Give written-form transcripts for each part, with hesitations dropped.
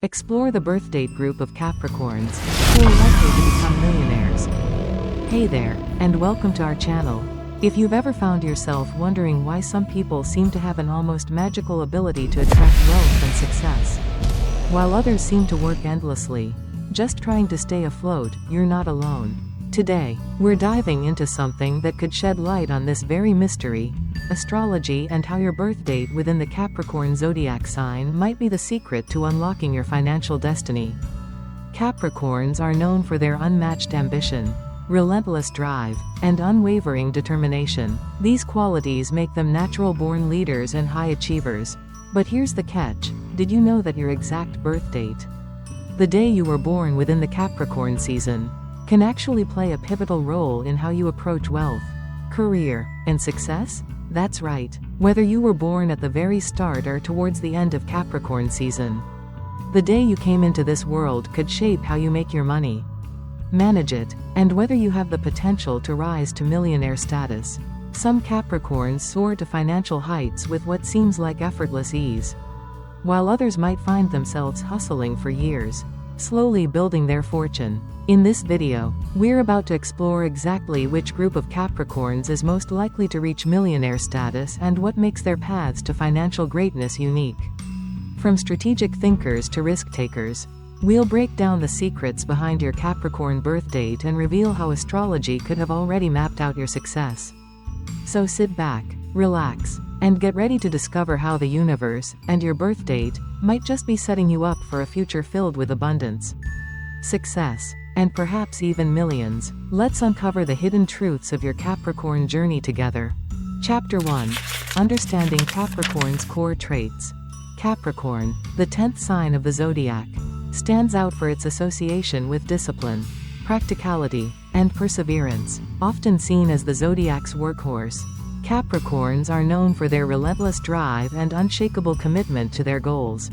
Explore the birthdate group of Capricorns, who are likely to become millionaires. Hey there, and welcome to our channel. If you've ever found yourself wondering why some people seem to have an almost magical ability to attract wealth and success, while others seem to work endlessly, just trying to stay afloat, you're not alone. Today, we're diving into something that could shed light on this very mystery, astrology, and how your birth date within the Capricorn zodiac sign might be the secret to unlocking your financial destiny. Capricorns are known for their unmatched ambition, relentless drive, and unwavering determination. These qualities make them natural-born leaders and high achievers. But here's the catch: did you know that your exact birth date, the day you were born within the Capricorn season, can actually play a pivotal role in how you approach wealth, career, and success? That's right. Whether you were born at the very start or towards the end of Capricorn season, the day you came into this world could shape how you make your money, manage it, and whether you have the potential to rise to millionaire status. Some Capricorns soar to financial heights with what seems like effortless ease, while others might find themselves hustling for years, slowly building their fortune. In this video, we're about to explore exactly which group of Capricorns is most likely to reach millionaire status and what makes their paths to financial greatness unique. From strategic thinkers to risk takers, we'll break down the secrets behind your Capricorn birth date and reveal how astrology could have already mapped out your success. So sit back, relax, and get ready to discover how the universe, and your birth date, might just be setting you up for a future filled with abundance, success, and perhaps even millions. Let's uncover the hidden truths of your Capricorn journey together. Chapter 1. Understanding Capricorn's core traits. Capricorn, the 10th sign of the zodiac, stands out for its association with discipline, practicality, and perseverance. Often seen as the zodiac's workhorse, Capricorns are known for their relentless drive and unshakable commitment to their goals.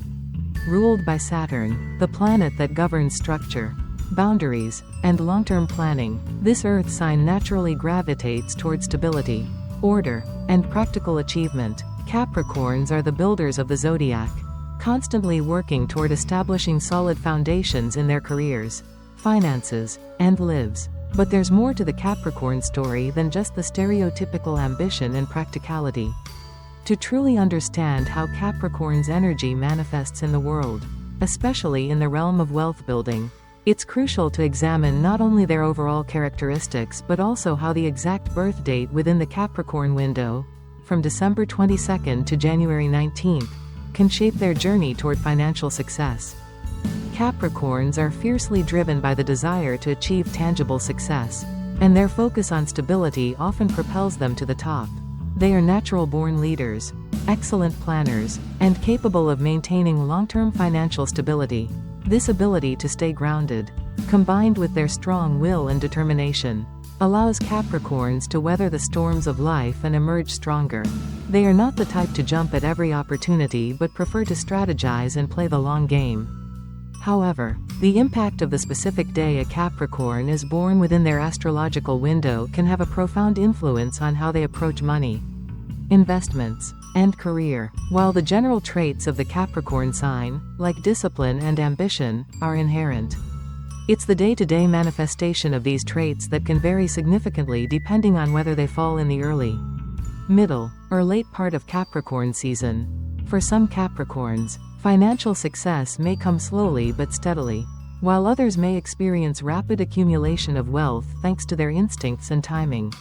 Ruled by Saturn, the planet that governs structure, boundaries, and long-term planning, this Earth sign naturally gravitates toward stability, order, and practical achievement. Capricorns are the builders of the zodiac, constantly working toward establishing solid foundations in their careers, finances, and lives. But there's more to the Capricorn story than just the stereotypical ambition and practicality. To truly understand how Capricorn's energy manifests in the world, especially in the realm of wealth building, it's crucial to examine not only their overall characteristics but also how the exact birth date within the Capricorn window, from December 22nd to January 19th, can shape their journey toward financial success. Capricorns are fiercely driven by the desire to achieve tangible success, and their focus on stability often propels them to the top. They are natural-born leaders, excellent planners, and capable of maintaining long-term financial stability. This ability to stay grounded, combined with their strong will and determination, allows Capricorns to weather the storms of life and emerge stronger. They are not the type to jump at every opportunity but prefer to strategize and play the long game. However, the impact of the specific day a Capricorn is born within their astrological window can have a profound influence on how they approach money, investments, and career. While the general traits of the Capricorn sign, like discipline and ambition, are inherent, it's the day-to-day manifestation of these traits that can vary significantly depending on whether they fall in the early, middle, or late part of Capricorn season. For some Capricorns, financial success may come slowly but steadily, while others may experience rapid accumulation of wealth thanks to their instincts and timing.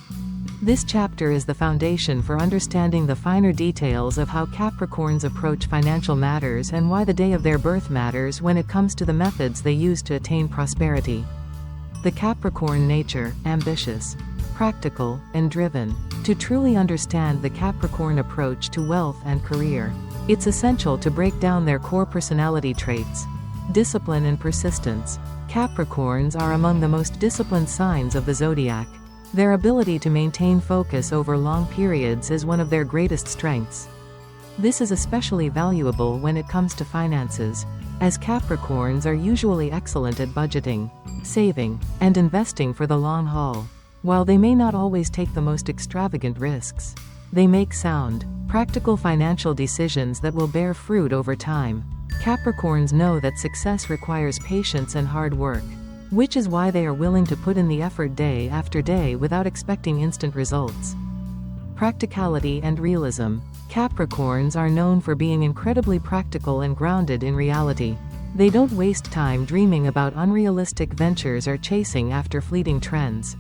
This chapter is the foundation for understanding the finer details of how Capricorns approach financial matters and why the day of their birth matters when it comes to the methods they use to attain prosperity. The Capricorn nature: ambitious, practical, and driven. To truly understand the Capricorn approach to wealth and career, it's essential to break down their core personality traits. Discipline and persistence. Capricorns are among the most disciplined signs of the zodiac. Their ability to maintain focus over long periods is one of their greatest strengths. This is especially valuable when it comes to finances, as Capricorns are usually excellent at budgeting, saving, and investing for the long haul. While they may not always take the most extravagant risks, they make sound, practical financial decisions that will bear fruit over time. Capricorns know that success requires patience and hard work, which is why they are willing to put in the effort day after day without expecting instant results. Practicality and realism. Capricorns are known for being incredibly practical and grounded in reality. They don't waste time dreaming about unrealistic ventures or chasing after fleeting trends.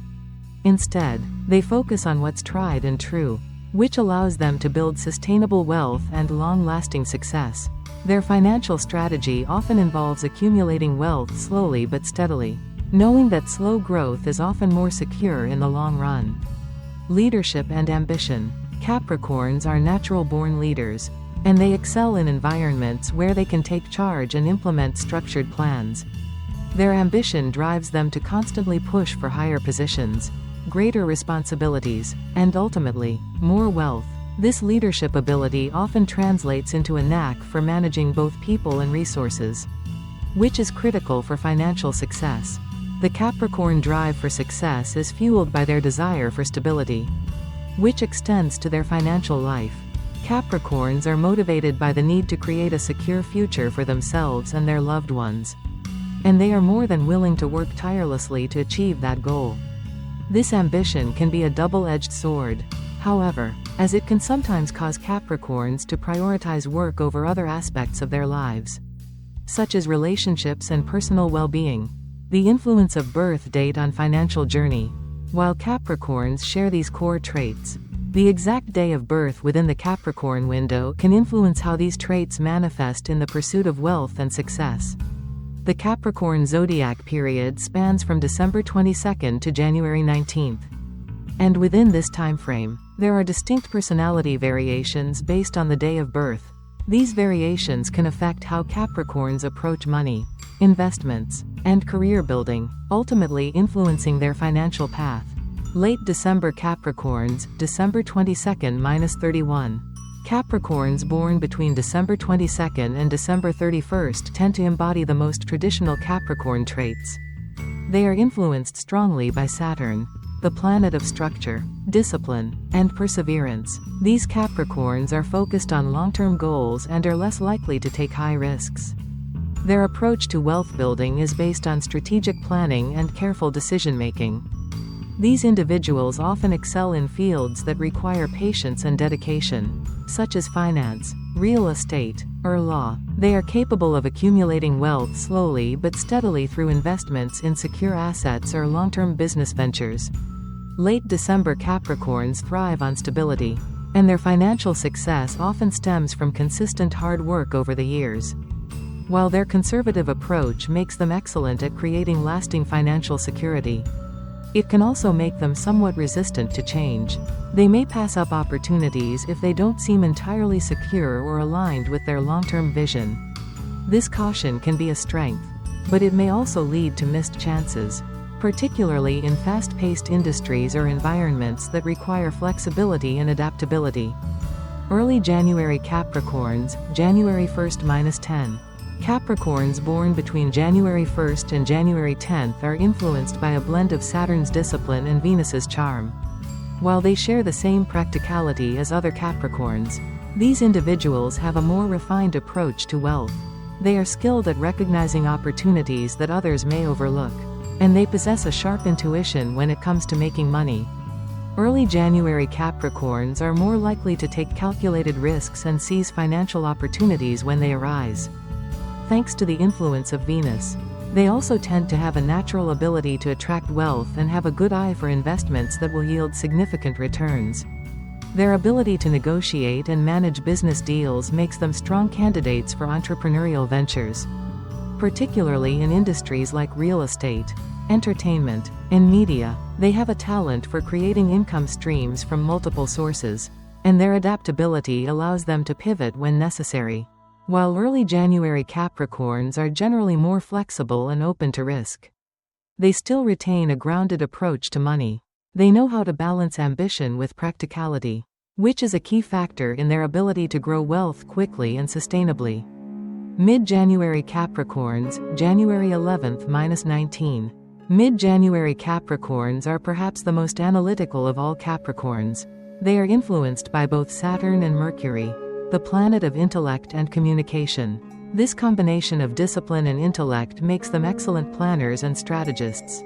Instead, they focus on what's tried and true, which allows them to build sustainable wealth and long-lasting success. Their financial strategy often involves accumulating wealth slowly but steadily, knowing that slow growth is often more secure in the long run. Leadership and ambition. Capricorns are natural-born leaders, and they excel in environments where they can take charge and implement structured plans. Their ambition drives them to constantly push for higher positions, greater responsibilities, and ultimately, more wealth. This leadership ability often translates into a knack for managing both people and resources, which is critical for financial success. The Capricorn drive for success is fueled by their desire for stability, which extends to their financial life. Capricorns are motivated by the need to create a secure future for themselves and their loved ones, and they are more than willing to work tirelessly to achieve that goal. This ambition can be a double-edged sword, however, as it can sometimes cause Capricorns to prioritize work over other aspects of their lives, such as relationships and personal well-being. The influence of birth date on financial journey. While Capricorns share these core traits, the exact day of birth within the Capricorn window can influence how these traits manifest in the pursuit of wealth and success. The Capricorn zodiac period spans from December 22nd to January 19th. And within this time frame, there are distinct personality variations based on the day of birth. These variations can affect how Capricorns approach money, investments, and career building, ultimately influencing their financial path. Late December Capricorns, December 22nd-31. Capricorns born between December 22nd and December 31st tend to embody the most traditional Capricorn traits. They are influenced strongly by Saturn, the planet of structure, discipline, and perseverance. These Capricorns are focused on long-term goals and are less likely to take high risks. Their approach to wealth building is based on strategic planning and careful decision-making. These individuals often excel in fields that require patience and dedication, such as finance, real estate, or law. They are capable of accumulating wealth slowly but steadily through investments in secure assets or long-term business ventures. Late December Capricorns thrive on stability, and their financial success often stems from consistent hard work over the years. While their conservative approach makes them excellent at creating lasting financial security, it can also make them somewhat resistant to change. They may pass up opportunities if they don't seem entirely secure or aligned with their long-term vision. This caution can be a strength, but it may also lead to missed chances, particularly in fast-paced industries or environments that require flexibility and adaptability. Early January Capricorns, January 1st-10. Capricorns born between January 1st and January 10th are influenced by a blend of Saturn's discipline and Venus's charm. While they share the same practicality as other Capricorns, these individuals have a more refined approach to wealth. They are skilled at recognizing opportunities that others may overlook, and they possess a sharp intuition when it comes to making money. Early January Capricorns are more likely to take calculated risks and seize financial opportunities when they arise. Thanks to the influence of Venus, they also tend to have a natural ability to attract wealth and have a good eye for investments that will yield significant returns. Their ability to negotiate and manage business deals makes them strong candidates for entrepreneurial ventures, particularly in industries like real estate, entertainment, and media. They have a talent for creating income streams from multiple sources, and their adaptability allows them to pivot when necessary. While early January Capricorns are generally more flexible and open to risk, they still retain a grounded approach to money. They know how to balance ambition with practicality, which is a key factor in their ability to grow wealth quickly and sustainably. Mid-January Capricorns, January 11th-19. Mid-January Capricorns are perhaps the most analytical of all Capricorns. They are influenced by both Saturn and Mercury, the planet of intellect and communication. This combination of discipline and intellect makes them excellent planners and strategists.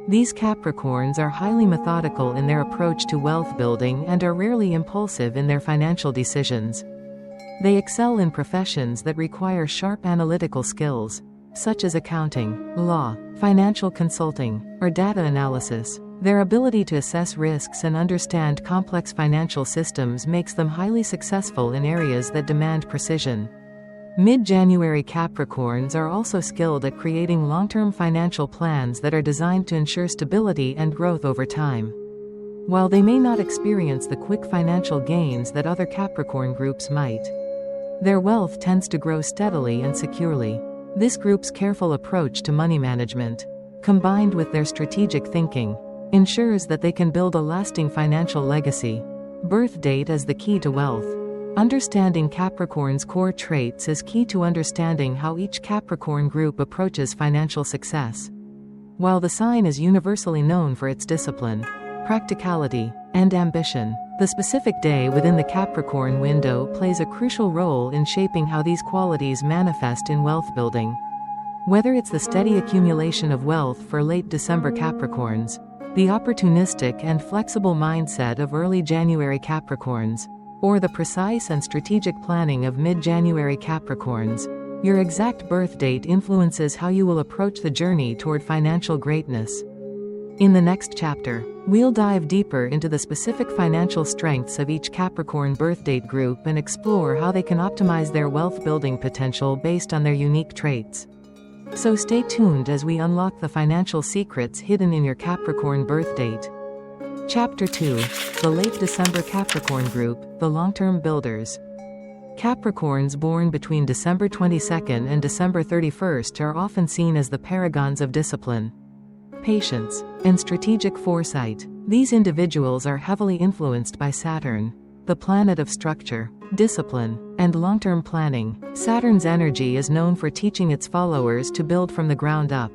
These Capricorns are highly methodical in their approach to wealth building and are rarely impulsive in their financial decisions. They excel in professions that require sharp analytical skills, such as accounting, law, financial consulting, or data analysis. Their ability to assess risks and understand complex financial systems makes them highly successful in areas that demand precision. Mid-January Capricorns are also skilled at creating long-term financial plans that are designed to ensure stability and growth over time. While they may not experience the quick financial gains that other Capricorn groups might, their wealth tends to grow steadily and securely. This group's careful approach to money management, combined with their strategic thinking, ensures that they can build a lasting financial legacy. Birthdate as the key to wealth. Understanding Capricorn's core traits is key to understanding how each Capricorn group approaches financial success. While the sign is universally known for its discipline, practicality, and ambition, the specific day within the Capricorn window plays a crucial role in shaping how these qualities manifest in wealth building. Whether it's the steady accumulation of wealth for late December Capricorns, the opportunistic and flexible mindset of early January Capricorns, or the precise and strategic planning of mid-January Capricorns, your exact birth date influences how you will approach the journey toward financial greatness. In the next chapter, we'll dive deeper into the specific financial strengths of each Capricorn birth date group and explore how they can optimize their wealth-building potential based on their unique traits. So stay tuned as we unlock the financial secrets hidden in your Capricorn birth date. Chapter 2. The Late December Capricorn Group, the Long-Term Builders. Capricorns born between December 22nd and December 31st are often seen as the paragons of discipline, patience, and strategic foresight. These individuals are heavily influenced by Saturn, the planet of structure, discipline, and long-term planning. Saturn's energy is known for teaching its followers to build from the ground up,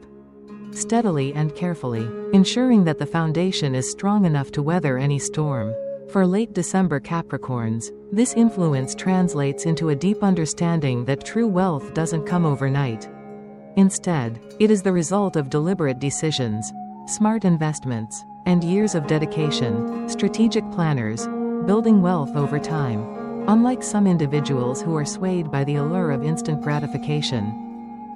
steadily and carefully, ensuring that the foundation is strong enough to weather any storm. For late December Capricorns, this influence translates into a deep understanding that true wealth doesn't come overnight. Instead, it is the result of deliberate decisions, smart investments, and years of dedication. Strategic planners, building wealth over time. Unlike some individuals who are swayed by the allure of instant gratification,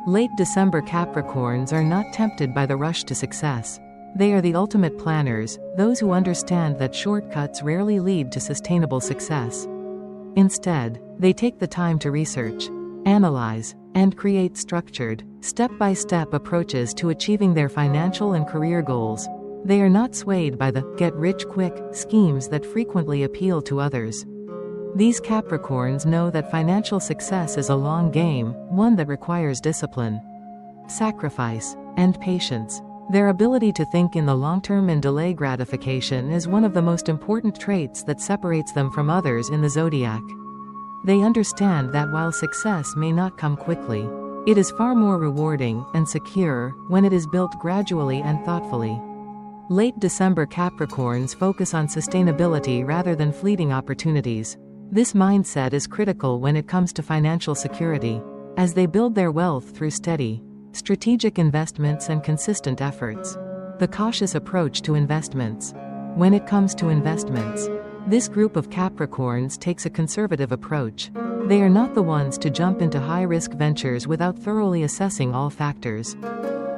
late December Capricorns are not tempted by the rush to success. They are the ultimate planners, those who understand that shortcuts rarely lead to sustainable success. Instead, they take the time to research, analyze, and create structured, step-by-step approaches to achieving their financial and career goals. They are not swayed by the get-rich-quick schemes that frequently appeal to others. These Capricorns know that financial success is a long game, one that requires discipline, sacrifice, and patience. Their ability to think in the long term and delay gratification is one of the most important traits that separates them from others in the zodiac. They understand that while success may not come quickly, it is far more rewarding and secure when it is built gradually and thoughtfully. Late December Capricorns focus on sustainability rather than fleeting opportunities. This mindset is critical when it comes to financial security, as they build their wealth through steady, strategic investments and consistent efforts. The cautious approach to investments. When it comes to investments, this group of Capricorns takes a conservative approach. They are not the ones to jump into high-risk ventures without thoroughly assessing all factors.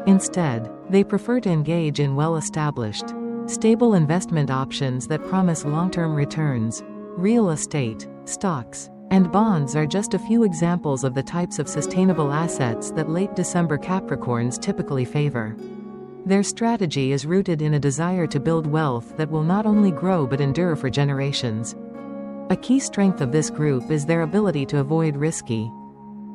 Instead, they prefer to engage in well-established, stable investment options that promise long-term returns. Real estate, stocks, and bonds are just a few examples of the types of sustainable assets that late December Capricorns typically favor. Their strategy is rooted in a desire to build wealth that will not only grow but endure for generations. A key strength of this group is their ability to avoid risky,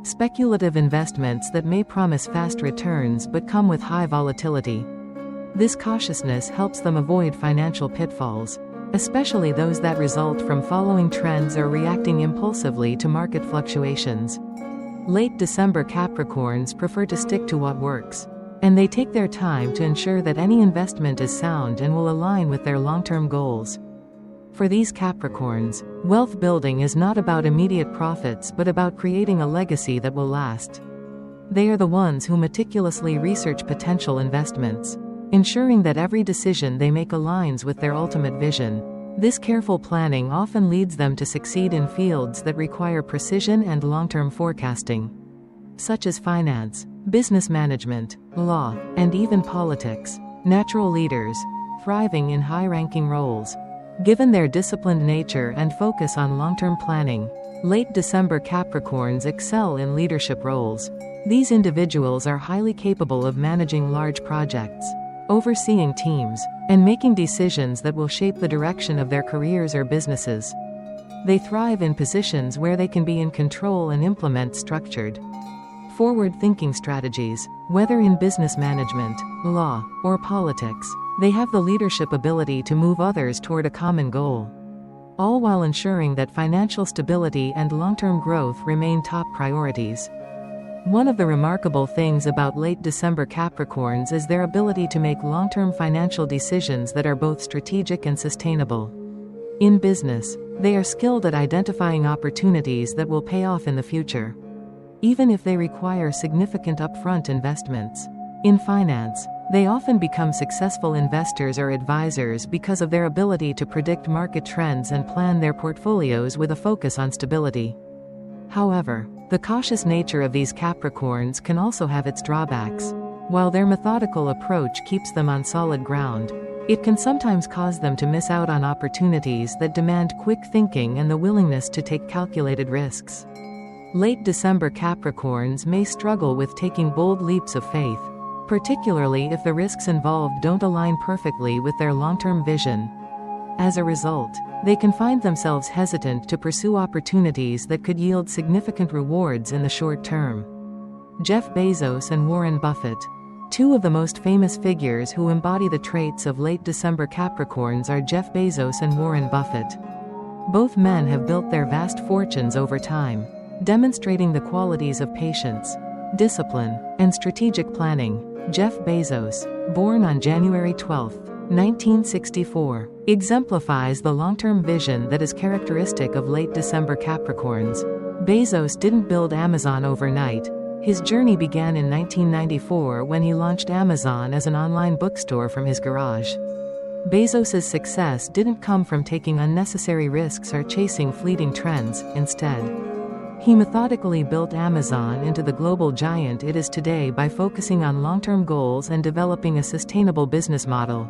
speculative investments that may promise fast returns but come with high volatility. This cautiousness helps them avoid financial pitfalls, especially those that result from following trends or reacting impulsively to market fluctuations. Late December Capricorns prefer to stick to what works, and they take their time to ensure that any investment is sound and will align with their long-term goals. For these Capricorns, wealth building is not about immediate profits but about creating a legacy that will last. They are the ones who meticulously research potential investments, ensuring that every decision they make aligns with their ultimate vision. This careful planning often leads them to succeed in fields that require precision and long-term forecasting, such as finance, business management, law, and even politics. Natural leaders, thriving in high-ranking roles. Given their disciplined nature and focus on long-term planning, late December Capricorns excel in leadership roles. These individuals are highly capable of managing large projects, overseeing teams, and making decisions that will shape the direction of their careers or businesses. They thrive in positions where they can be in control and implement structured, forward-thinking strategies. Whether in business management, law, or politics, they have the leadership ability to move others toward a common goal, all while ensuring that financial stability and long-term growth remain top priorities. One of the remarkable things about late December Capricorns is their ability to make long-term financial decisions that are both strategic and sustainable. In business, they are skilled at identifying opportunities that will pay off in the future, even if they require significant upfront investments. In finance, they often become successful investors or advisors because of their ability to predict market trends and plan their portfolios with a focus on stability. However, the cautious nature of these Capricorns can also have its drawbacks. While their methodical approach keeps them on solid ground, it can sometimes cause them to miss out on opportunities that demand quick thinking and the willingness to take calculated risks. Late December Capricorns may struggle with taking bold leaps of faith, particularly if the risks involved don't align perfectly with their long-term vision. As a result, they can find themselves hesitant to pursue opportunities that could yield significant rewards in the short term. Jeff Bezos and Warren Buffett, two of the most famous figures who embody the traits of late December Capricorns, are Jeff Bezos and Warren Buffett. Both men have built their vast fortunes over time, demonstrating the qualities of patience, discipline, and strategic planning. Jeff Bezos, born on January 12, 1964, exemplifies the long-term vision that is characteristic of late December Capricorns. Bezos didn't build Amazon overnight. His journey began in 1994 when he launched Amazon as an online bookstore from his garage. Bezos's success didn't come from taking unnecessary risks or chasing fleeting trends. Instead, he methodically built Amazon into the global giant it is today by focusing on long-term goals and developing a sustainable business model.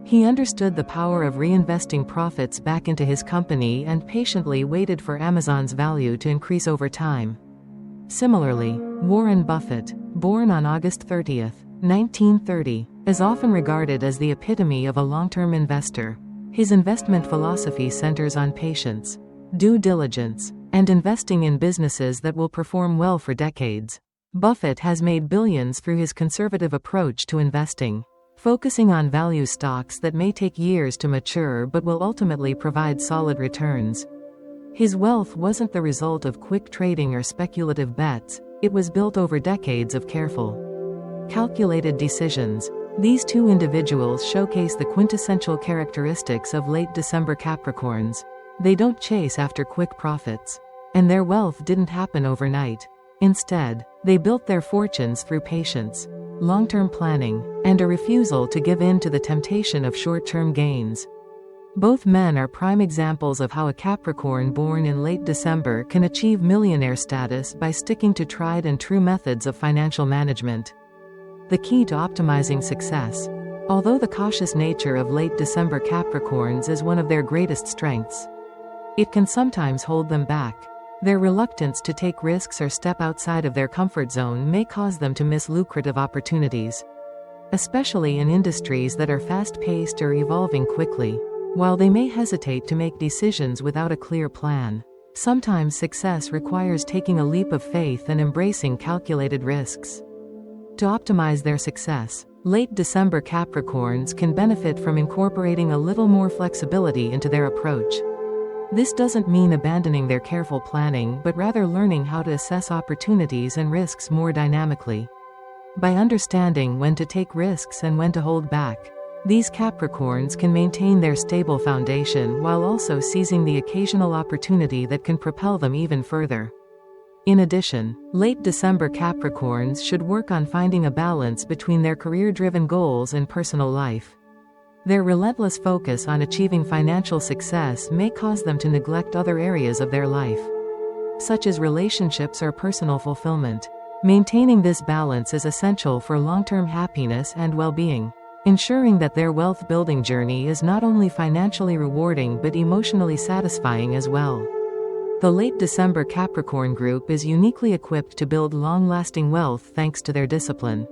He understood the power of reinvesting profits back into his company and patiently waited for Amazon's value to increase over time. Similarly, Warren Buffett, born on August 30, 1930, is often regarded as the epitome of a long-term investor. His investment philosophy centers on patience, due diligence, and investing in businesses that will perform well for decades. Buffett has made billions through his conservative approach to investing, focusing on value stocks that may take years to mature but will ultimately provide solid returns. His wealth wasn't the result of quick trading or speculative bets. It was built over decades of careful, calculated decisions. These two individuals showcase the quintessential characteristics of late December Capricorns. They don't chase after quick profits, and their wealth didn't happen overnight. Instead, they built their fortunes through patience, long-term planning, and a refusal to give in to the temptation of short-term gains. Both men are prime examples of how a Capricorn born in late December can achieve millionaire status by sticking to tried and true methods of financial management. The key to optimizing success. Although the cautious nature of late December Capricorns is one of their greatest strengths, it can sometimes hold them back. Their reluctance to take risks or step outside of their comfort zone may cause them to miss lucrative opportunities, especially in industries that are fast-paced or evolving quickly. While they may hesitate to make decisions without a clear plan, sometimes success requires taking a leap of faith and embracing calculated risks. To optimize their success, late December Capricorns can benefit from incorporating a little more flexibility into their approach. This doesn't mean abandoning their careful planning, but rather learning how to assess opportunities and risks more dynamically. By understanding when to take risks and when to hold back, These Capricorns can maintain their stable foundation while also seizing the occasional opportunity that can propel them even further. In addition, late December Capricorns should work on finding a balance between their career-driven goals and personal life. Their relentless focus on achieving financial success may cause them to neglect other areas of their life, such as relationships or personal fulfillment. Maintaining this balance is essential for long-term happiness and well-being, ensuring that their wealth-building journey is not only financially rewarding but emotionally satisfying as well. The late December Capricorn group is uniquely equipped to build long-lasting wealth thanks to their discipline,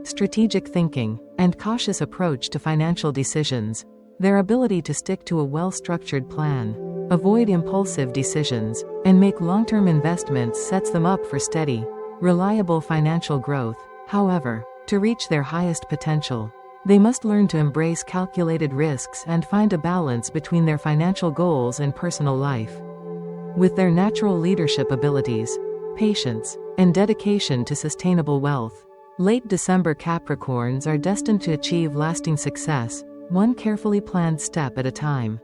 strategic thinking, and cautious approach to financial decisions. Their ability to stick to a well-structured plan, avoid impulsive decisions, and make long-term investments sets them up for steady, reliable financial growth. However, to reach their highest potential, they must learn to embrace calculated risks and find a balance between their financial goals and personal life. With their natural leadership abilities, patience, and dedication to sustainable wealth, late December Capricorns are destined to achieve lasting success, one carefully planned step at a time.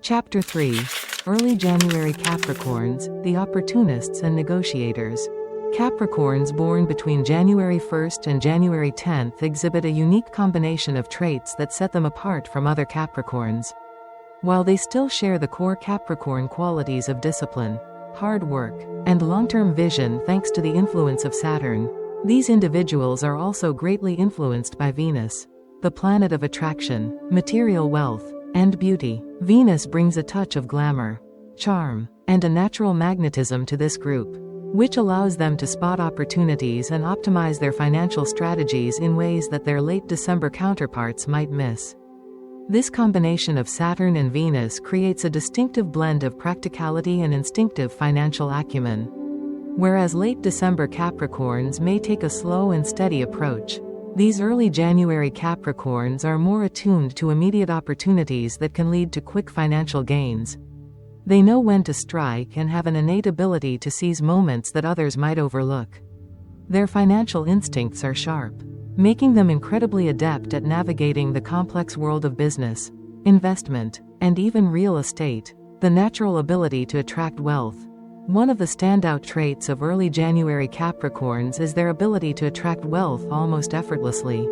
Chapter 3. Early January Capricorns, the Opportunists and Negotiators. Capricorns born between January 1st and January 10th exhibit a unique combination of traits that set them apart from other Capricorns. While they still share the core Capricorn qualities of discipline, hard work, and long-term vision thanks to the influence of Saturn, these individuals are also greatly influenced by Venus, the planet of attraction, material wealth, and beauty. Venus brings a touch of glamour, charm, and a natural magnetism to this group, which allows them to spot opportunities and optimize their financial strategies in ways that their late December counterparts might miss. This combination of Saturn and Venus creates a distinctive blend of practicality and instinctive financial acumen. Whereas late December Capricorns may take a slow and steady approach, these early January Capricorns are more attuned to immediate opportunities that can lead to quick financial gains. They know when to strike and have an innate ability to seize moments that others might overlook. Their financial instincts are sharp, making them incredibly adept at navigating the complex world of business, investment, and even real estate. The natural ability to attract wealth. One of the standout traits of early January Capricorns is their ability to attract wealth almost effortlessly.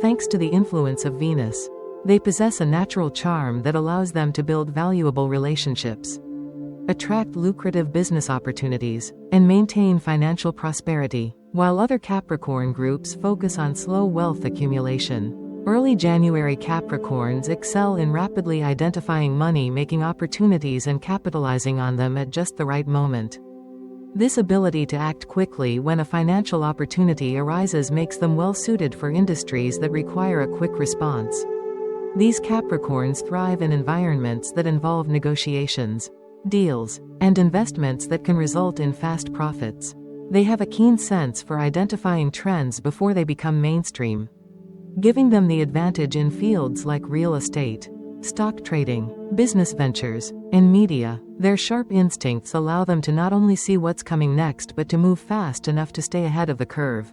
Thanks to the influence of Venus, they possess a natural charm that allows them to build valuable relationships, attract lucrative business opportunities, and maintain financial prosperity. While other Capricorn groups focus on slow wealth accumulation, early January Capricorns excel in rapidly identifying money-making opportunities and capitalizing on them at just the right moment. This ability to act quickly when a financial opportunity arises makes them well-suited for industries that require a quick response. These Capricorns thrive in environments that involve negotiations, deals, and investments that can result in fast profits. They have a keen sense for identifying trends before they become mainstream, giving them the advantage in fields like real estate, stock trading, business ventures, and media. Their sharp instincts allow them to not only see what's coming next but to move fast enough to stay ahead of the curve.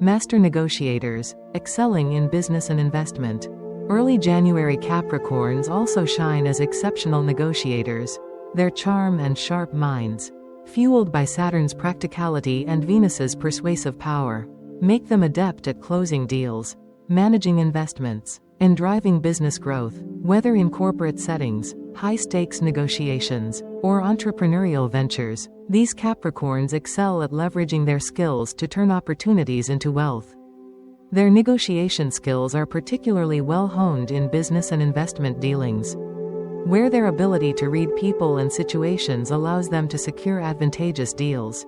Master negotiators, excelling in business and investment. Early January Capricorns also shine as exceptional negotiators. Their charm and sharp minds, fueled by Saturn's practicality and Venus's persuasive power, make them adept at closing deals, managing investments, and driving business growth. Whether in corporate settings, high-stakes negotiations, or entrepreneurial ventures, these Capricorns excel at leveraging their skills to turn opportunities into wealth. Their negotiation skills are particularly well-honed in business and investment dealings, where their ability to read people and situations allows them to secure advantageous deals.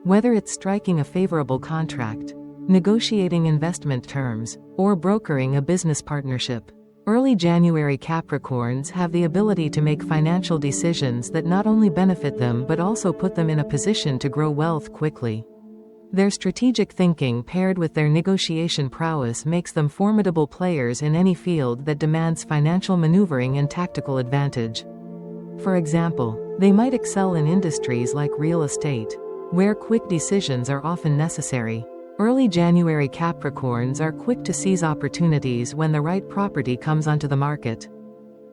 Whether it's striking a favorable contract, negotiating investment terms, or brokering a business partnership, early January Capricorns have the ability to make financial decisions that not only benefit them but also put them in a position to grow wealth quickly. Their strategic thinking paired with their negotiation prowess makes them formidable players in any field that demands financial maneuvering and tactical advantage. For example, they might excel in industries like real estate, where quick decisions are often necessary. Early January Capricorns are quick to seize opportunities when the right property comes onto the market.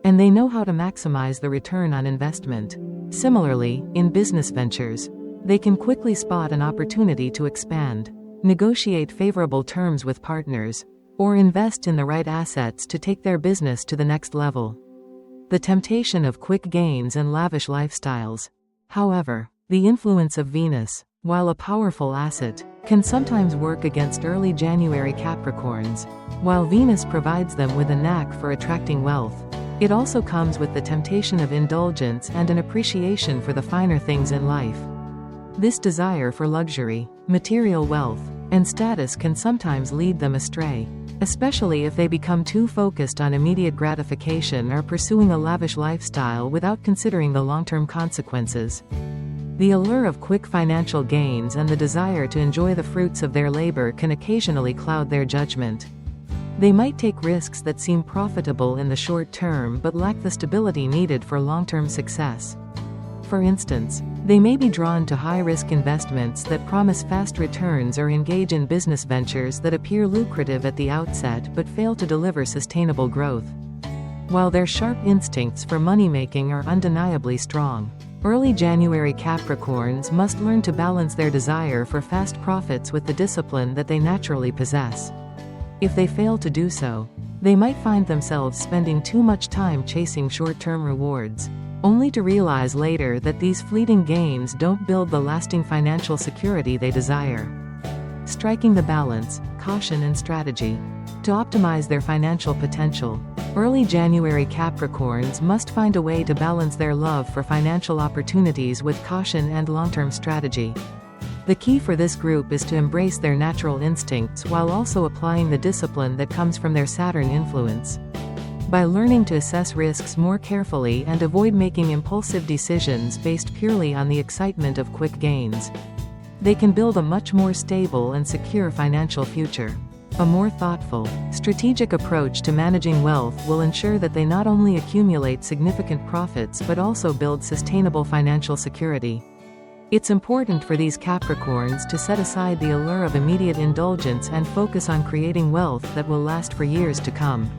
And they know how to maximize the return on investment. Similarly, in business ventures, they can quickly spot an opportunity to expand, negotiate favorable terms with partners, or invest in the right assets to take their business to the next level. The temptation of quick gains and lavish lifestyles. However, the influence of Venus, while a powerful asset, can sometimes work against early January Capricorns. While Venus provides them with a knack for attracting wealth, it also comes with the temptation of indulgence and an appreciation for the finer things in life. This desire for luxury, material wealth, and status can sometimes lead them astray, especially if they become too focused on immediate gratification or pursuing a lavish lifestyle without considering the long-term consequences. The allure of quick financial gains and the desire to enjoy the fruits of their labor can occasionally cloud their judgment. They might take risks that seem profitable in the short term but lack the stability needed for long-term success. For instance, they may be drawn to high-risk investments that promise fast returns or engage in business ventures that appear lucrative at the outset but fail to deliver sustainable growth. While their sharp instincts for money-making are undeniably strong, early January Capricorns must learn to balance their desire for fast profits with the discipline that they naturally possess. If they fail to do so, they might find themselves spending too much time chasing short-term rewards, only to realize later that these fleeting gains don't build the lasting financial security they desire. Striking the balance, caution and strategy. To optimize their financial potential, early January Capricorns must find a way to balance their love for financial opportunities with caution and long-term strategy. The key for this group is to embrace their natural instincts while also applying the discipline that comes from their Saturn influence. By learning to assess risks more carefully and avoid making impulsive decisions based purely on the excitement of quick gains, they can build a much more stable and secure financial future. A more thoughtful, strategic approach to managing wealth will ensure that they not only accumulate significant profits but also build sustainable financial security. It's important for these Capricorns to set aside the allure of immediate indulgence and focus on creating wealth that will last for years to come.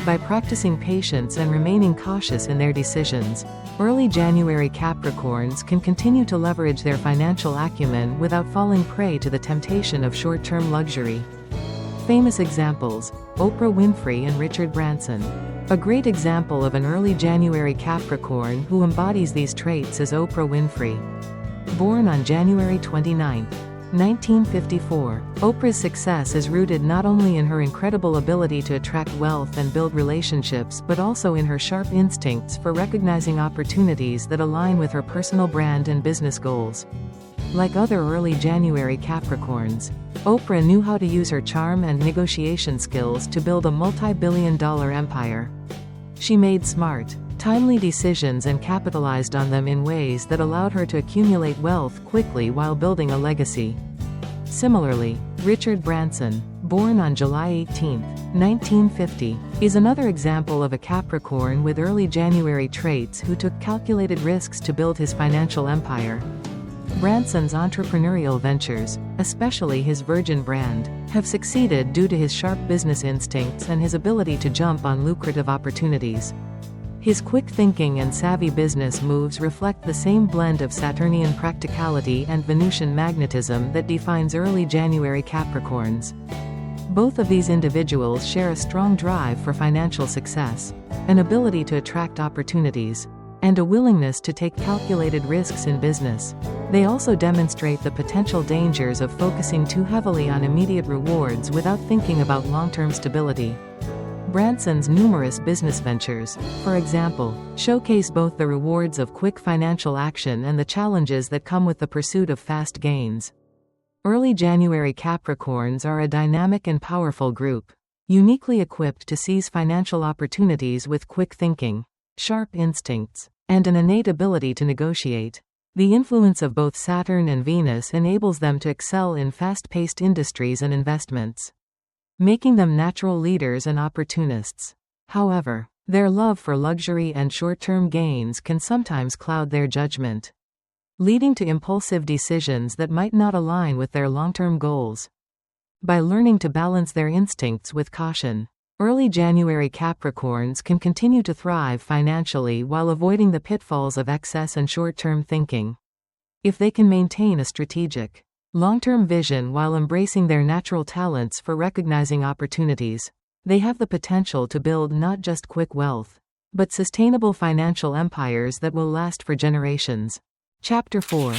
By practicing patience and remaining cautious in their decisions, early January Capricorns can continue to leverage their financial acumen without falling prey to the temptation of short-term luxury. Famous examples: Oprah Winfrey and Richard Branson. A great example of an early January Capricorn who embodies these traits is Oprah Winfrey. Born on January 29, 1954, Oprah's success is rooted not only in her incredible ability to attract wealth and build relationships but also in her sharp instincts for recognizing opportunities that align with her personal brand and business goals. Like other early January Capricorns, Oprah knew how to use her charm and negotiation skills to build a multi-billion-dollar empire. She made smart, timely decisions and capitalized on them in ways that allowed her to accumulate wealth quickly while building a legacy. Similarly, Richard Branson, born on July 18, 1950, is another example of a Capricorn with early January traits who took calculated risks to build his financial empire. Branson's entrepreneurial ventures, especially his Virgin brand, have succeeded due to his sharp business instincts and his ability to jump on lucrative opportunities. His quick thinking and savvy business moves reflect the same blend of Saturnian practicality and Venusian magnetism that defines early January Capricorns. Both of these individuals share a strong drive for financial success, an ability to attract opportunities, and a willingness to take calculated risks in business. They also demonstrate the potential dangers of focusing too heavily on immediate rewards without thinking about long-term stability. Branson's numerous business ventures, for example, showcase both the rewards of quick financial action and the challenges that come with the pursuit of fast gains. Early January Capricorns are a dynamic and powerful group, uniquely equipped to seize financial opportunities with quick thinking, sharp instincts, and an innate ability to negotiate. The influence of both Saturn and Venus enables them to excel in fast-paced industries and investments, making them natural leaders and opportunists. However, their love for luxury and short-term gains can sometimes cloud their judgment, leading to impulsive decisions that might not align with their long-term goals. by learning to balance their instincts with caution. Early January Capricorns can continue to thrive financially while avoiding the pitfalls of excess and short-term thinking. If they can maintain a strategic, long-term vision while embracing their natural talents for recognizing opportunities, they have the potential to build not just quick wealth, but sustainable financial empires that will last for generations. Chapter 4.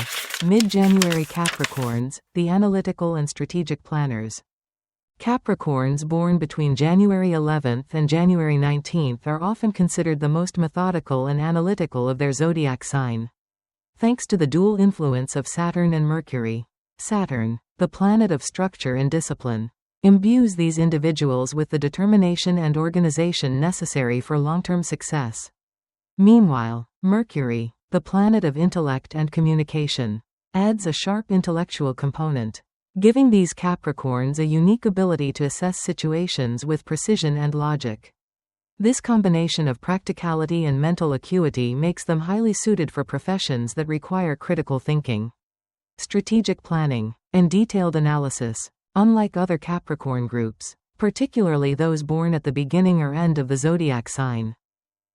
Mid-January Capricorns, the Analytical and Strategic Planners. Capricorns born between January 11th and January 19th are often considered the most methodical and analytical of their zodiac sign. Thanks to the dual influence of Saturn and Mercury. Saturn, the planet of structure and discipline, imbues these individuals with the determination and organization necessary for long-term success. Meanwhile, Mercury, the planet of intellect and communication, adds a sharp intellectual component, giving these Capricorns a unique ability to assess situations with precision and logic. This combination of practicality and mental acuity makes them highly suited for professions that require critical thinking, strategic planning, and detailed analysis. Unlike other Capricorn groups, particularly those born at the beginning or end of the zodiac sign,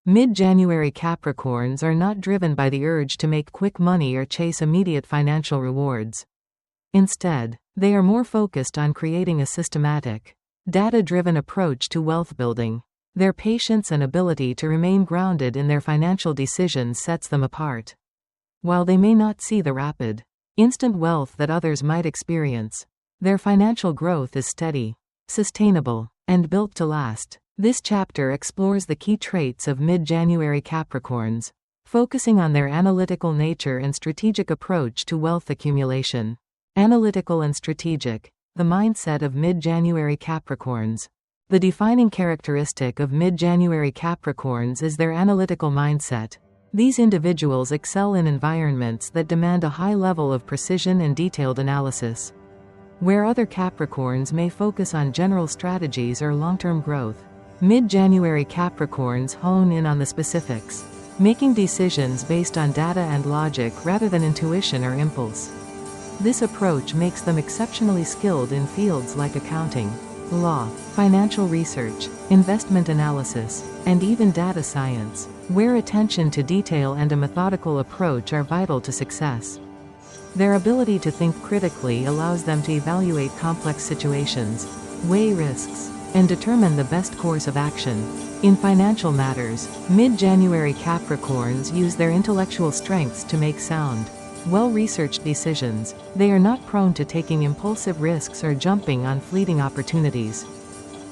mid-January Capricorns are not driven by the urge to make quick money or chase immediate financial rewards. Instead, they are more focused on creating a systematic, data-driven approach to wealth building. Their patience and ability to remain grounded in their financial decisions sets them apart. While they may not see the rapid, instant wealth that others might experience, their financial growth is steady, sustainable, and built to last. This chapter explores the key traits of mid-January Capricorns, focusing on their analytical nature and strategic approach to wealth accumulation. Analytical and strategic, the mindset of mid-January Capricorns. The defining characteristic of mid-January Capricorns is their analytical mindset. These individuals excel in environments that demand a high level of precision and detailed analysis. Where other Capricorns may focus on general strategies or long-term growth, mid-January Capricorns hone in on the specifics, making decisions based on data and logic rather than intuition or impulse. This approach makes them exceptionally skilled in fields like accounting, law, financial research, investment analysis, and even data science, where attention to detail and a methodical approach are vital to success. Their ability to think critically allows them to evaluate complex situations, weigh risks, and determine the best course of action. In financial matters, mid-January Capricorns use their intellectual strengths to make sound, well-researched decisions. They are not prone to taking impulsive risks or jumping on fleeting opportunities.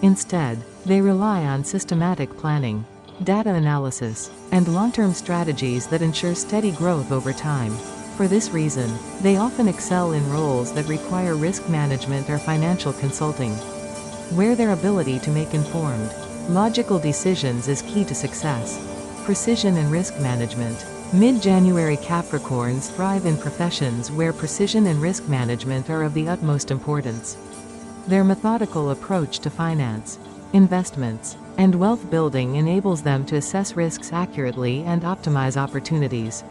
Instead, they rely on systematic planning, data analysis, and long-term strategies that ensure steady growth over time. For this reason, they often excel in roles that require risk management or financial consulting, where their ability to make informed, logical decisions is key to success. Precision and risk management. Mid-January Capricorns thrive in professions where precision and risk management are of the utmost importance. Their methodical approach to finance, investments, and wealth building enables them to assess risks accurately and optimize opportunities.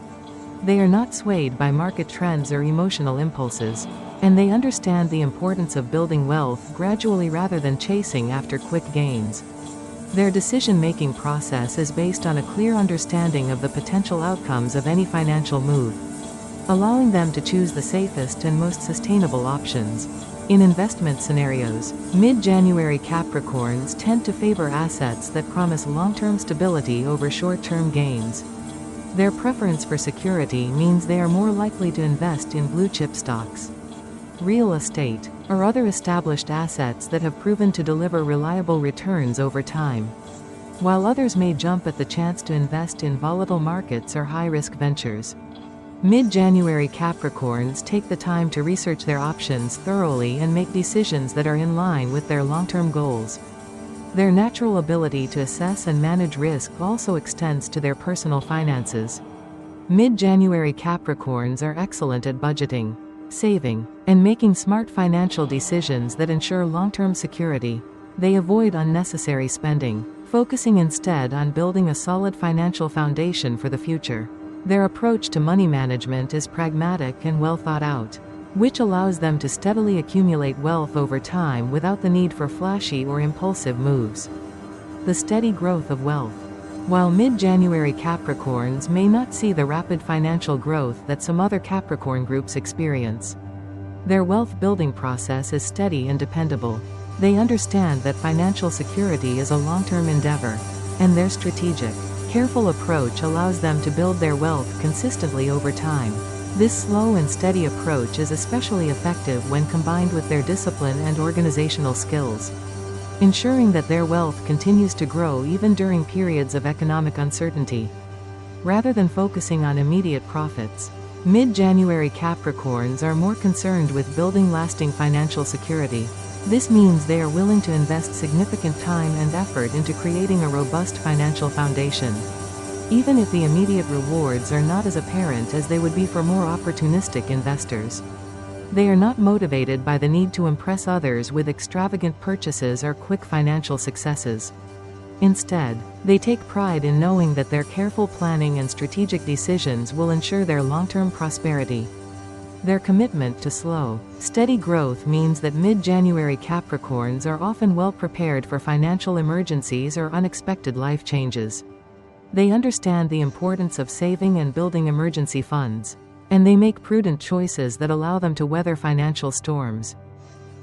They are not swayed by market trends or emotional impulses, and they understand the importance of building wealth gradually rather than chasing after quick gains. Their decision-making process is based on a clear understanding of the potential outcomes of any financial move, allowing them to choose the safest and most sustainable options. In investment scenarios, mid-January Capricorns tend to favor assets that promise long-term stability over short-term gains. Their preference for security means they are more likely to invest in blue-chip stocks, real estate, or other established assets that have proven to deliver reliable returns over time, while others may jump at the chance to invest in volatile markets or high-risk ventures. Mid-January Capricorns take the time to research their options thoroughly and make decisions that are in line with their long-term goals. Their natural ability to assess and manage risk also extends to their personal finances. Mid-January Capricorns are excellent at budgeting, saving, and making smart financial decisions that ensure long-term security. They avoid unnecessary spending, focusing instead on building a solid financial foundation for the future. Their approach to money management is pragmatic and well thought out. which allows them to steadily accumulate wealth over time without the need for flashy or impulsive moves. The steady growth of wealth. While mid-January Capricorns may not see the rapid financial growth that some other Capricorn groups experience, their wealth-building process is steady and dependable. They understand that financial security is a long-term endeavor, and their strategic, careful approach allows them to build their wealth consistently over time. This slow and steady approach is especially effective when combined with their discipline and organizational skills, ensuring that their wealth continues to grow even during periods of economic uncertainty. Rather than focusing on immediate profits, mid-January Capricorns are more concerned with building lasting financial security. This means they are willing to invest significant time and effort into creating a robust financial foundation, even if the immediate rewards are not as apparent as they would be for more opportunistic investors. They are not motivated by the need to impress others with extravagant purchases or quick financial successes. Instead, they take pride in knowing that their careful planning and strategic decisions will ensure their long-term prosperity. Their commitment to slow, steady growth means that mid-January Capricorns are often well prepared for financial emergencies or unexpected life changes. They understand the importance of saving and building emergency funds, and they make prudent choices that allow them to weather financial storms.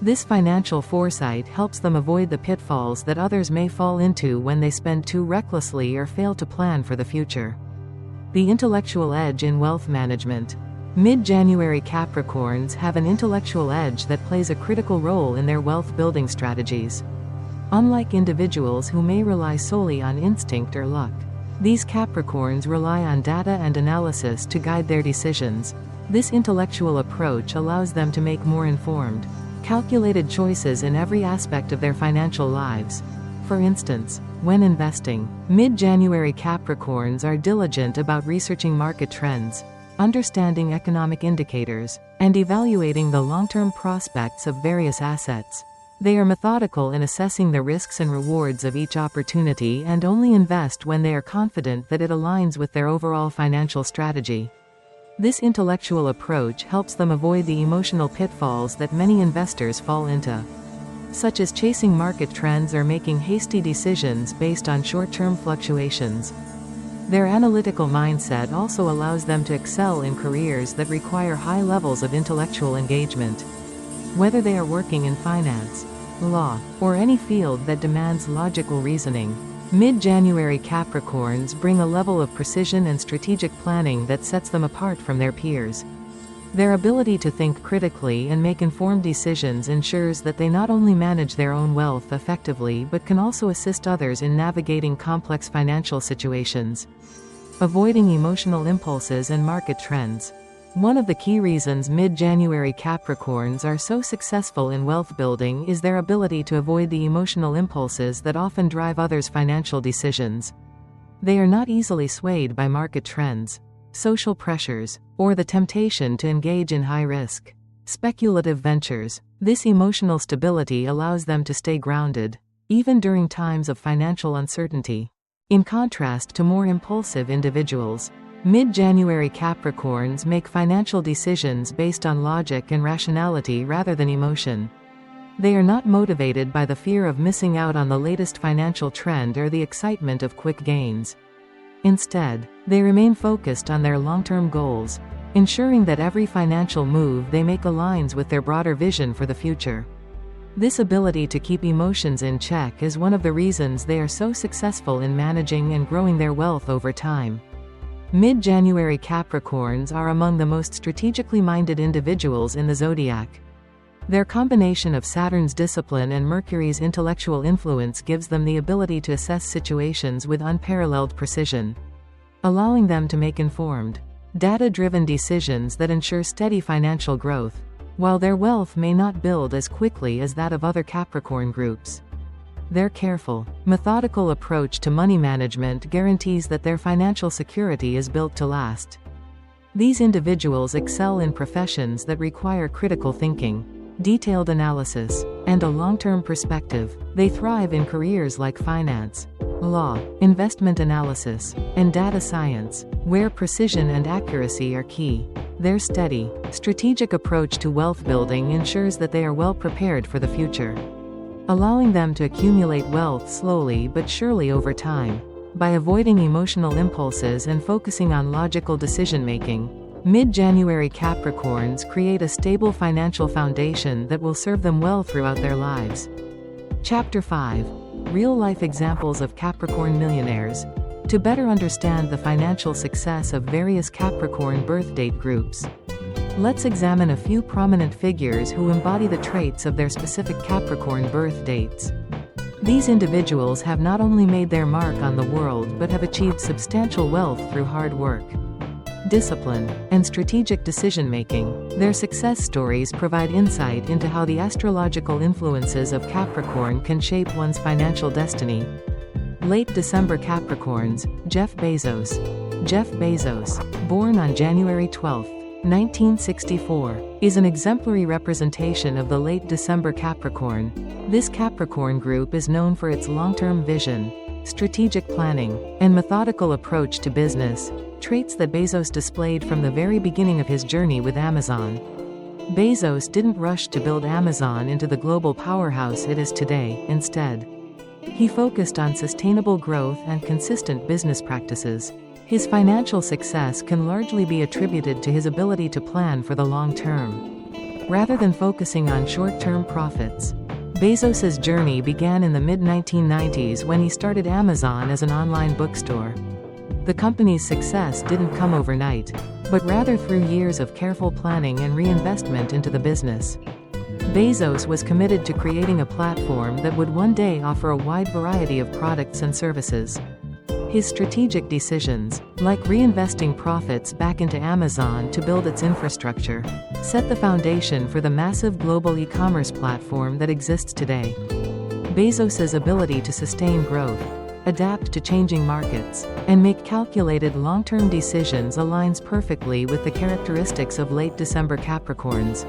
This financial foresight helps them avoid the pitfalls that others may fall into when they spend too recklessly or fail to plan for the future. The intellectual edge in wealth management. Mid-January Capricorns have an intellectual edge that plays a critical role in their wealth-building strategies. Unlike individuals who may rely solely on instinct or luck, these Capricorns rely on data and analysis to guide their decisions. This intellectual approach allows them to make more informed, calculated choices in every aspect of their financial lives. For instance, when investing, mid-January Capricorns are diligent about researching market trends, understanding economic indicators, and evaluating the long-term prospects of various assets. They are methodical in assessing the risks and rewards of each opportunity and only invest when they are confident that it aligns with their overall financial strategy. This intellectual approach helps them avoid the emotional pitfalls that many investors fall into, such as chasing market trends or making hasty decisions based on short-term fluctuations. Their analytical mindset also allows them to excel in careers that require high levels of intellectual engagement. Whether they are working in finance, law, or any field that demands logical reasoning, mid-January Capricorns bring a level of precision and strategic planning that sets them apart from their peers. Their ability to think critically and make informed decisions ensures that they not only manage their own wealth effectively but can also assist others in navigating complex financial situations. Avoiding emotional impulses and market trends. One of the key reasons mid-January Capricorns are so successful in wealth building is their ability to avoid the emotional impulses that often drive others' financial decisions. They are not easily swayed by market trends, social pressures, or the temptation to engage in high-risk, speculative ventures. This emotional stability allows them to stay grounded, even during times of financial uncertainty. In contrast to more impulsive individuals, mid-January Capricorns make financial decisions based on logic and rationality rather than emotion. They are not motivated by the fear of missing out on the latest financial trend or the excitement of quick gains. Instead, they remain focused on their long-term goals, ensuring that every financial move they make aligns with their broader vision for the future. This ability to keep emotions in check is one of the reasons they are so successful in managing and growing their wealth over time. Mid-January Capricorns are among the most strategically minded individuals in the zodiac. Their combination of Saturn's discipline and Mercury's intellectual influence gives them the ability to assess situations with unparalleled precision, allowing them to make informed, data-driven decisions that ensure steady financial growth, while their wealth may not build as quickly as that of other Capricorn groups. Their careful, methodical approach to money management guarantees that their financial security is built to last. These individuals excel in professions that require critical thinking, detailed analysis, and a long-term perspective. They thrive in careers like finance, law, investment analysis, and data science, where precision and accuracy are key. Their steady, strategic approach to wealth building ensures that they are well prepared for the future, allowing them to accumulate wealth slowly but surely over time. By avoiding emotional impulses and focusing on logical decision-making, mid-January Capricorns create a stable financial foundation that will serve them well throughout their lives. Chapter 5. Real-life examples of Capricorn millionaires. To better understand the financial success of various Capricorn birthdate groups, let's examine a few prominent figures who embody the traits of their specific Capricorn birth dates. These individuals have not only made their mark on the world but have achieved substantial wealth through hard work, discipline, and strategic decision-making. Their success stories provide insight into how the astrological influences of Capricorn can shape one's financial destiny. Late December Capricorns. Jeff Bezos. Jeff Bezos, born on January 12, 1964, is an exemplary representation of the late December Capricorn. This Capricorn group is known for its long-term vision, strategic planning, and methodical approach to business, traits that Bezos displayed from the very beginning of his journey with Amazon. Bezos didn't rush to build Amazon into the global powerhouse it is today. Instead, he focused on sustainable growth and consistent business practices. His financial success can largely be attributed to his ability to plan for the long term, rather than focusing on short-term profits. Bezos's journey began in the mid-1990s when he started Amazon as an online bookstore. The company's success didn't come overnight, but rather through years of careful planning and reinvestment into the business. Bezos was committed to creating a platform that would one day offer a wide variety of products and services. His strategic decisions, like reinvesting profits back into Amazon to build its infrastructure, set the foundation for the massive global e-commerce platform that exists today. Bezos's ability to sustain growth, adapt to changing markets, and make calculated long-term decisions aligns perfectly with the characteristics of late December Capricorns,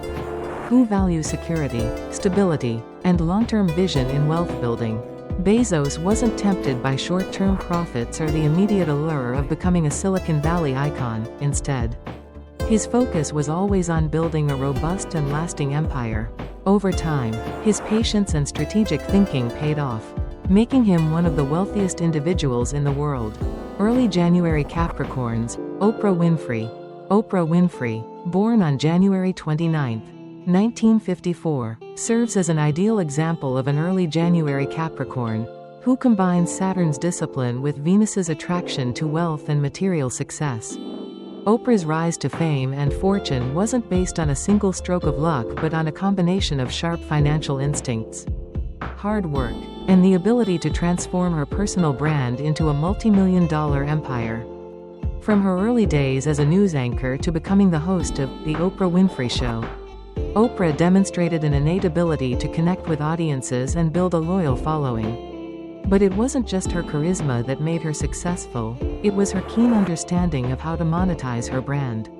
who value security, stability, and long-term vision in wealth building. Bezos wasn't tempted by short-term profits or the immediate allure of becoming a Silicon Valley icon. Instead, his focus was always on building a robust and lasting empire. Over time, his patience and strategic thinking paid off, making him one of the wealthiest individuals in the world. Early January Capricorns. Oprah Winfrey. Oprah Winfrey, born on January 29, 1954, serves as an ideal example of an early January Capricorn, who combines Saturn's discipline with Venus's attraction to wealth and material success. Oprah's rise to fame and fortune wasn't based on a single stroke of luck but on a combination of sharp financial instincts, hard work, and the ability to transform her personal brand into a multi-million-dollar empire. From her early days as a news anchor to becoming the host of The Oprah Winfrey Show, Oprah demonstrated an innate ability to connect with audiences and build a loyal following. But it wasn't just her charisma that made her successful, it was her keen understanding of how to monetize her brand.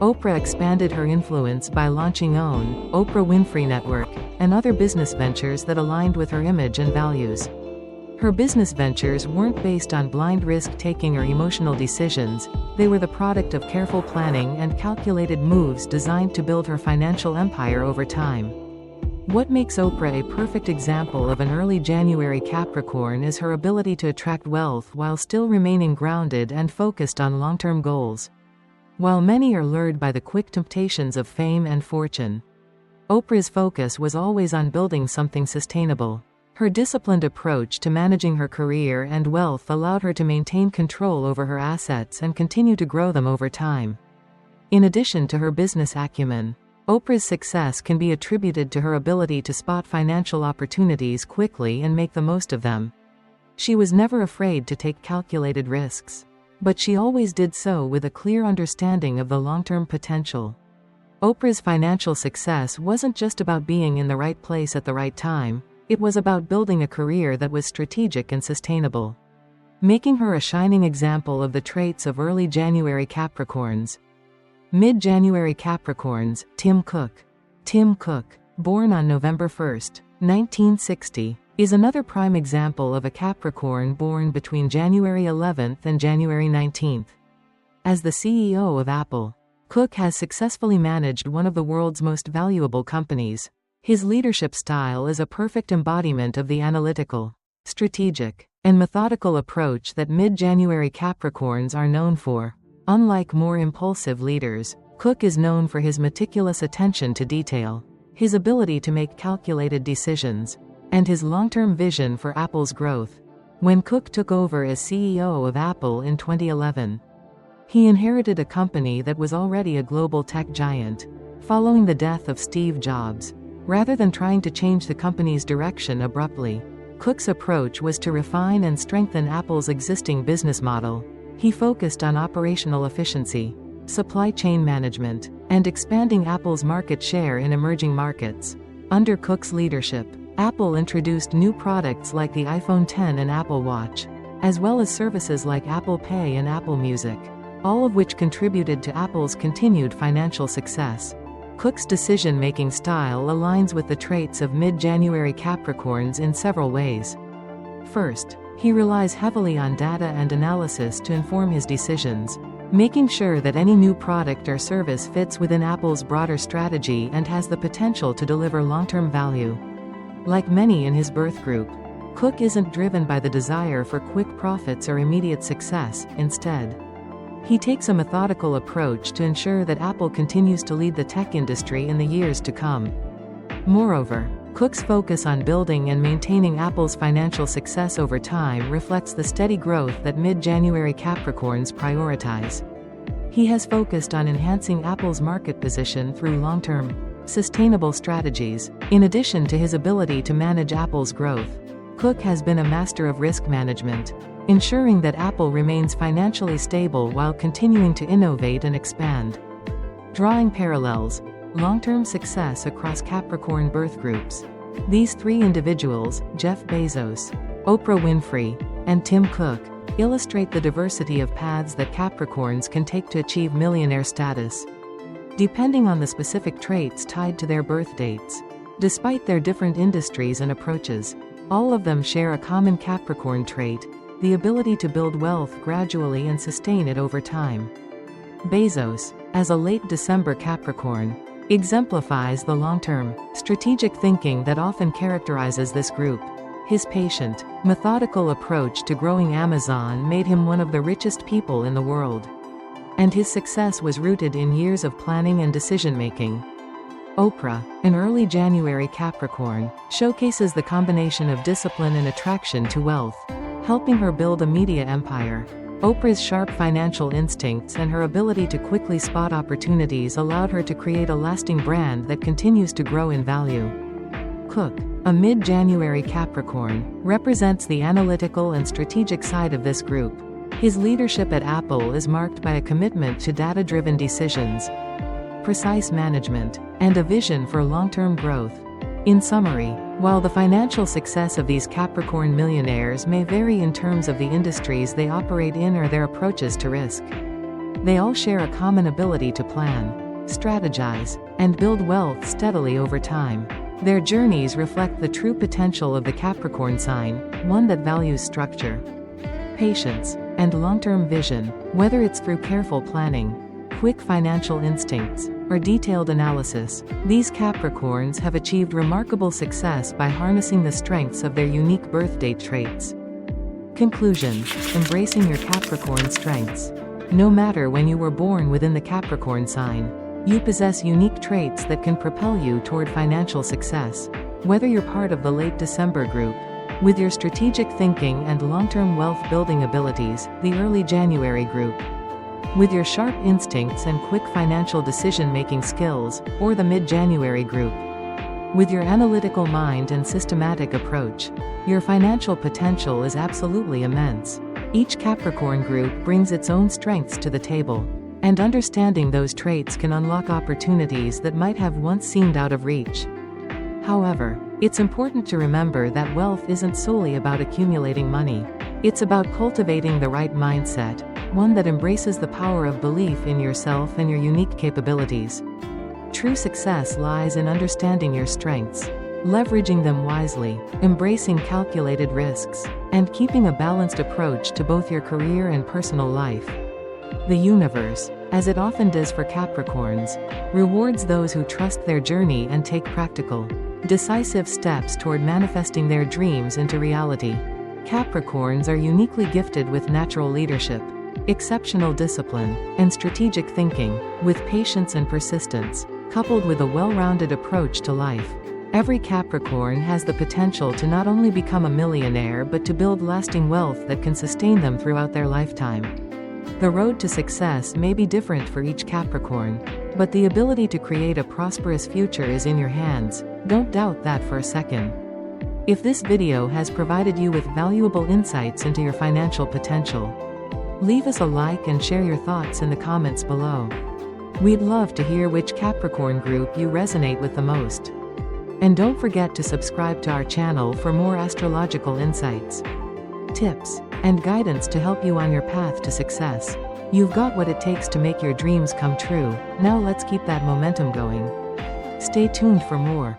Oprah expanded her influence by launching OWN, Oprah Winfrey Network, and other business ventures that aligned with her image and values. Her business ventures weren't based on blind risk-taking or emotional decisions, they were the product of careful planning and calculated moves designed to build her financial empire over time. What makes Oprah a perfect example of an early January Capricorn is her ability to attract wealth while still remaining grounded and focused on long-term goals. While many are lured by the quick temptations of fame and fortune, Oprah's focus was always on building something sustainable. Her disciplined approach to managing her career and wealth allowed her to maintain control over her assets and continue to grow them over time. In addition to her business acumen, Oprah's success can be attributed to her ability to spot financial opportunities quickly and make the most of them. She was never afraid to take calculated risks, but she always did so with a clear understanding of the long-term potential. Oprah's financial success wasn't just about being in the right place at the right time, it was about building a career that was strategic and sustainable, making her a shining example of the traits of early January Capricorns. Mid-January Capricorns. Tim Cook. Tim Cook, born on November 1, 1960, is another prime example of a Capricorn born between January 11th and January 19th. As the CEO of Apple, Cook has successfully managed one of the world's most valuable companies. His leadership style is a perfect embodiment of the analytical, strategic, and methodical approach that mid-January Capricorns are known for. Unlike more impulsive leaders, Cook is known for his meticulous attention to detail, his ability to make calculated decisions, and his long-term vision for Apple's growth. When Cook took over as CEO of Apple in 2011, he inherited a company that was already a global tech giant. Following the death of Steve Jobs, rather than trying to change the company's direction abruptly, Cook's approach was to refine and strengthen Apple's existing business model. He focused on operational efficiency, supply chain management, and expanding Apple's market share in emerging markets. Under Cook's leadership, Apple introduced new products like the iPhone X and Apple Watch, as well as services like Apple Pay and Apple Music, all of which contributed to Apple's continued financial success. Cook's decision-making style aligns with the traits of mid-January Capricorns in several ways. First, he relies heavily on data and analysis to inform his decisions, making sure that any new product or service fits within Apple's broader strategy and has the potential to deliver long-term value. Like many in his birth group, Cook isn't driven by the desire for quick profits or immediate success. Instead, he takes a methodical approach to ensure that Apple continues to lead the tech industry in the years to come. Moreover, Cook's focus on building and maintaining Apple's financial success over time reflects the steady growth that mid-January Capricorns prioritize. He has focused on enhancing Apple's market position through long-term, sustainable strategies. In addition to his ability to manage Apple's growth, Cook has been a master of risk management, ensuring that Apple remains financially stable while continuing to innovate and expand. Drawing parallels, long-term success across Capricorn birth groups. These three individuals, Jeff Bezos, Oprah Winfrey, and Tim Cook, illustrate the diversity of paths that Capricorns can take to achieve millionaire status, depending on the specific traits tied to their birth dates. Despite their different industries and approaches, all of them share a common Capricorn trait: the ability to build wealth gradually and sustain it over time. Bezos, as a late December Capricorn, exemplifies the long-term, strategic thinking that often characterizes this group. His patient, methodical approach to growing Amazon made him one of the richest people in the world, and his success was rooted in years of planning and decision-making. Oprah, an early January Capricorn, showcases the combination of discipline and attraction to wealth, helping her build a media empire. Oprah's sharp financial instincts and her ability to quickly spot opportunities allowed her to create a lasting brand that continues to grow in value. Cook, a mid-January Capricorn, represents the analytical and strategic side of this group. His leadership at Apple is marked by a commitment to data-driven decisions, precise management, and a vision for long-term growth. In summary, while the financial success of these Capricorn millionaires may vary in terms of the industries they operate in or their approaches to risk, they all share a common ability to plan, strategize, and build wealth steadily over time. Their journeys reflect the true potential of the Capricorn sign, one that values structure, patience, and long-term vision. Whether it's through careful planning, quick financial instincts, or detailed analysis, these Capricorns have achieved remarkable success by harnessing the strengths of their unique birthdate traits. Conclusion: embracing your Capricorn strengths. No matter when you were born within the Capricorn sign, you possess unique traits that can propel you toward financial success. Whether you're part of the late December group, with your strategic thinking and long-term wealth-building abilities, the early January group, with your sharp instincts and quick financial decision-making skills, or the mid-January group, with your analytical mind and systematic approach, your financial potential is absolutely immense. Each Capricorn group brings its own strengths to the table, and understanding those traits can unlock opportunities that might have once seemed out of reach. However, it's important to remember that wealth isn't solely about accumulating money. It's about cultivating the right mindset, one that embraces the power of belief in yourself and your unique capabilities. True success lies in understanding your strengths, leveraging them wisely, embracing calculated risks, and keeping a balanced approach to both your career and personal life. The universe, as it often does for Capricorns, rewards those who trust their journey and take practical, decisive steps toward manifesting their dreams into reality. Capricorns are uniquely gifted with natural leadership, exceptional discipline, and strategic thinking, with patience and persistence, coupled with a well-rounded approach to life. Every Capricorn has the potential to not only become a millionaire but to build lasting wealth that can sustain them throughout their lifetime. The road to success may be different for each Capricorn, but the ability to create a prosperous future is in your hands. Don't doubt that for a second. If this video has provided you with valuable insights into your financial potential, leave us a like and share your thoughts in the comments below. We'd love to hear which Capricorn group you resonate with the most. And don't forget to subscribe to our channel for more astrological insights, tips, and guidance to help you on your path to success. You've got what it takes to make your dreams come true. Now let's keep that momentum going. Stay tuned for more.